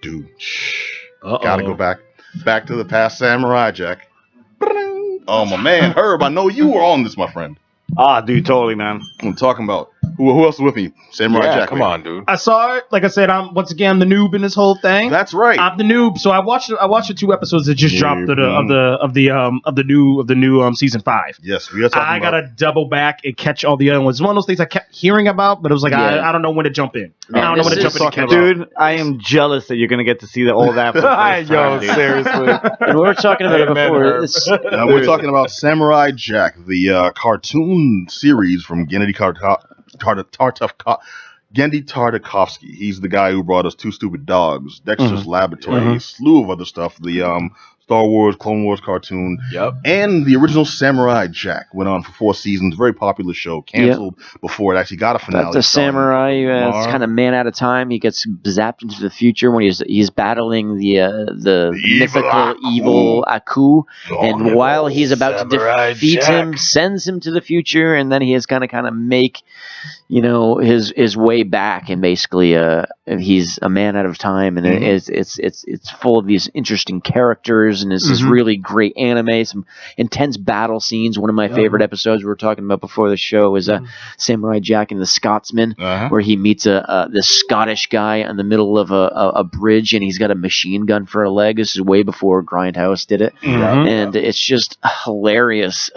Dude, gotta go back to the past, Samurai Jack. Oh my man, Herb, I know you were on this, my friend. Dude, totally, man. I'm talking about who else is with me? Samurai Jack. Come on, dude. I saw it. Like I said, I'm once again the noob in this whole thing. That's right. I'm the noob. So I watched the 2 episodes that just dropped of the new season 5. Yes, we are talking I gotta double back and catch all the other ones. It's one of those things I kept hearing about, but it was like I don't know when to jump in. I don't know when to jump in to catch. Dude, I am jealous that you're gonna get to see all that. For the first time, dude. Seriously. And we were talking about it before. We're talking about Samurai Jack, the cartoon series from Genndy Tartakovsky. He's the guy who brought us Two Stupid Dogs, Dexter's Laboratory, a slew of other stuff. The Star Wars, Clone Wars cartoon, and the original Samurai Jack went on for 4 seasons. Very popular show, canceled before it actually got a finale. But the samurai is kind of man at a time. He gets zapped into the future when he's battling the mythical evil Aku, and while he's about to defeat him, sends him to the future, and then he is going to kind of make his way back, and basically he's a man out of time, and it's full of these interesting characters. And it's this really great anime, some intense battle scenes. One of my favorite episodes we were talking about before the show is Samurai Jack and the Scotsman, where he meets this Scottish guy in the middle of a bridge, and he's got a machine gun for a leg. This is way before Grindhouse did it, and it's just a hilarious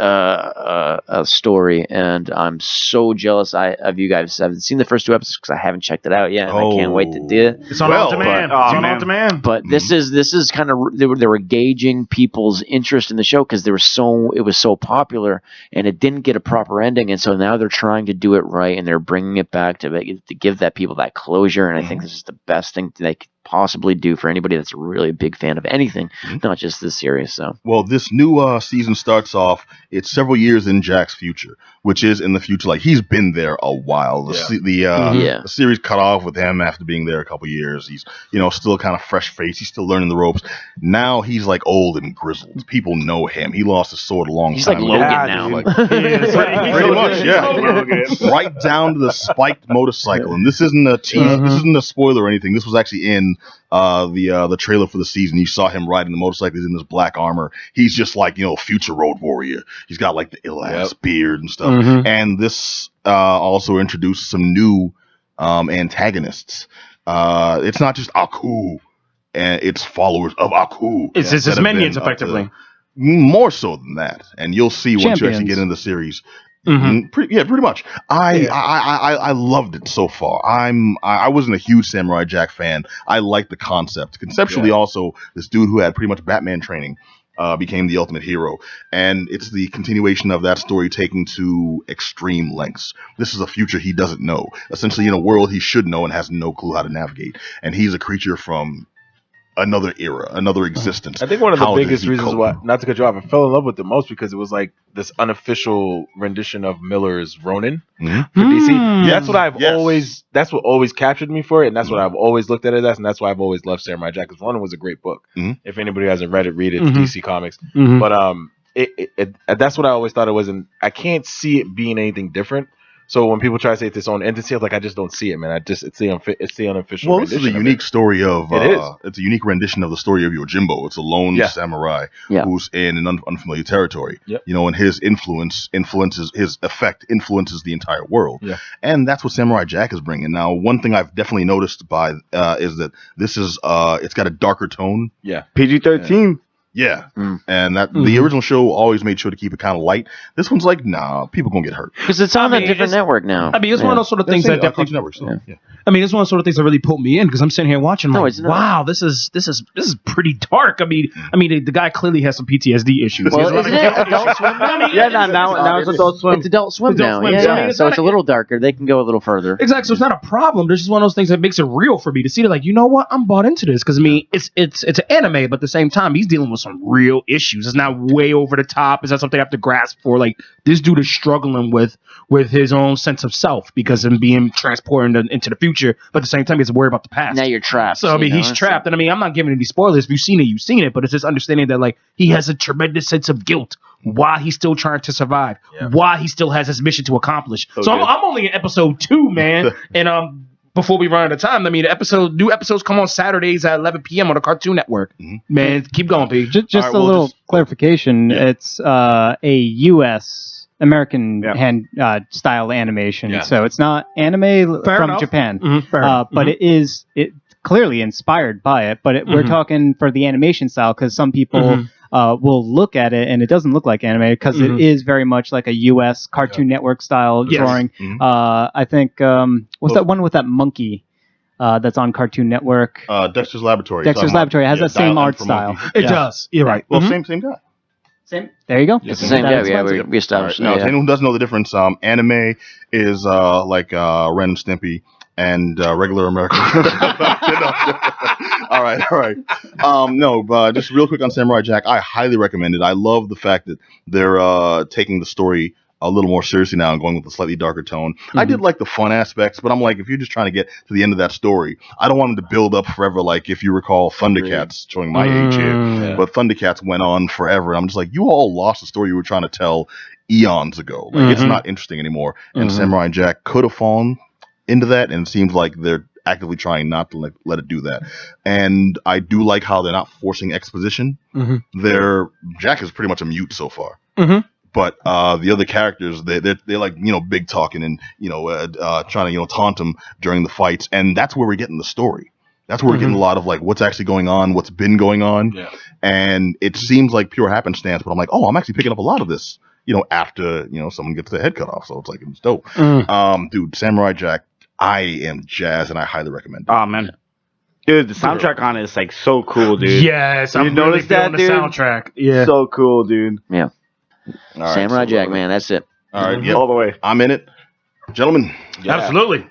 story. And I'm so jealous of you guys. I haven't seen the first 2 episodes because I haven't checked it out yet. And I can't wait to do it. It's on demand. It's on demand. But this is kind of they were gauging people's interest in the show because it was so popular, and it didn't get a proper ending, and so now they're trying to do it right, and they're bringing it back to give that people that closure. And I think this is the best thing they could possibly do for anybody that's really a big fan of anything, not just this series. So, well, this new season starts off. It's several years in Jack's future, which is in the future. Like, he's been there a while. The series cut off with him after being there a couple years. He's still kind of fresh face. He's still learning the ropes. Now he's like old and grizzled. People know him. He lost his sword a long time ago. He's like Logan now. Pretty much, yeah. Right down to the spiked motorcycle. And this isn't a tease. This isn't a spoiler or anything. This was actually in the trailer for the season. You saw him riding the motorcycle. He's in this black armor. He's just like, future road warrior. He's got like the ill-ass beard and stuff. And this also introduced some new antagonists. It's not just Aku and its followers of Aku. It's his minions, effectively. More so than that. And you'll see once you actually get into the series. Pretty much. I loved it so far. I wasn't a huge Samurai Jack fan. I liked the concept. Conceptually, also, this dude who had pretty much Batman training became the ultimate hero, and it's the continuation of that story taken to extreme lengths. This is a future he doesn't know, essentially in a world he should know and has no clue how to navigate. And he's a creature from another era, another existence. I think one of the biggest reasons why, not to cut you off, I fell in love with it most because it was like this unofficial rendition of Miller's Ronin for DC. That's what that's what always captured me for it, and that's what I've always looked at it as, and that's why I've always loved Samurai Jack, because Ronin was a great book. If anybody hasn't read it, read it. It's DC Comics. But that's what I always thought it was, and I can't see it being anything different. So when people try to say it's its own entity, I was like, I just don't see it, man. It's the unofficial. Well, this is a unique story of. It's a unique rendition of the story of Yojimbo. It's a lone samurai who's in an unfamiliar territory. And his his effect influences the entire world. And that's what Samurai Jack is bringing. Now, one thing I've definitely noticed is that this is it's got a darker tone. PG-13. Yeah, and that the original show always made sure to keep it kind of light. This one's like, nah, people gonna get hurt because it's on a different network now. I mean, it's one of those sort of things that definitely networks. I mean, it's one of those sort of things that really pulled me in because I'm sitting here watching. Wow, this is pretty dark. I mean, the guy clearly has some PTSD issues. Well, isn't it Adult Swim now? Now it's Adult Swim. It's Adult Swim now. Yeah. So it's a little darker. They can go a little further. Exactly. So it's not a problem. There's just one of those things that makes it real for me to see. Like, you know what? I'm bought into this because I mean, it's an anime, but at the same time, he's dealing with some real issues. It's not way over the top. It's not something I have to grasp for. Like, this dude is struggling with his own sense of self because of being transported into the future, but at the same time, he has to worry about the past. Now you're trapped. So I mean, he's trapped, and I mean, I'm not giving any spoilers. If you've seen it, you've seen it. But it's just understanding that like he has a tremendous sense of guilt while he's still trying to survive, while he still has his mission to accomplish. So I'm only in episode 2, man, and before we run out of time, I mean, new episodes come on Saturdays at 11 p.m. on the Cartoon Network. Mm-hmm. Man, keep going, P. Just right, a little clarification. Yeah. It's a U.S. American style animation, so it's not anime from Japan. Mm-hmm. But it clearly inspired by it. But we're talking for the animation style because some people will look at it and it doesn't look like anime because it is very much like a U.S. Cartoon Network style drawing. Mm-hmm. I think what's that one with that monkey? That's on Cartoon Network. Dexter's Laboratory. Dexter's Laboratory has that same art style. It does. You're right. Well, same guy. Same. There you go. It's the same guy. Yeah, we established. Right. If anyone doesn't know the difference, anime is like Ren and Stimpy and regular American. All right. Just real quick on Samurai Jack, I highly recommend it. I love the fact that they're taking the story a little more seriously now and going with a slightly darker tone. Mm-hmm. I did like the fun aspects, but I'm like, if you're just trying to get to the end of that story, I don't want them to build up forever. Like if you recall Thundercats, showing my age here, but Thundercats went on forever. And I'm just like, you all lost the story you were trying to tell eons ago. Like it's not interesting anymore. And Samurai Jack could have fallen into that, and it seems like they're actively trying not to let it do that. And I do like how they're not forcing exposition. Jack is pretty much a mute so far. But the other characters, they're like, big talking and, trying to, taunt him during the fights. And that's where we're getting the story. That's where we're getting a lot of like what's actually going on, what's been going on. Yeah. And it seems like pure happenstance, but I'm like, oh, I'm actually picking up a lot of this, after, someone gets their head cut off. So it's like, it's dope. Dude, Samurai Jack, I am jazzed and I highly recommend it. Oh, man. Dude, the soundtrack on it is like so cool, dude. Yes, I'm noticed that, dude. The soundtrack. Yeah. So cool, dude. Yeah. Right, Samurai Jack, man, that's it. All right, all the way. I'm in it, gentlemen. Yeah, absolutely.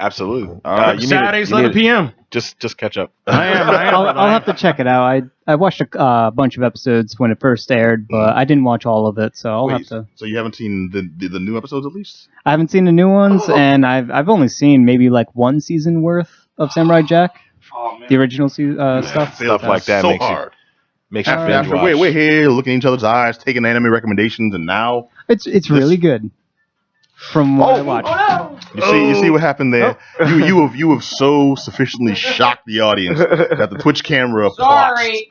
All right, Saturdays 11 p.m. Just catch up. I'll have to check it out. I watched a bunch of episodes when it first aired, but I didn't watch all of it, so I'll have to. So you haven't seen the new episodes at least? I haven't seen the new ones, and I've only seen maybe like one season worth of Samurai Jack, the original stuff. Stuff like that so hard. Makes you binge watch. We're here looking in each other's eyes, taking anime recommendations, and now it's really good. From what I watched. You see what happened there. You have so sufficiently shocked the audience that the Twitch camera pops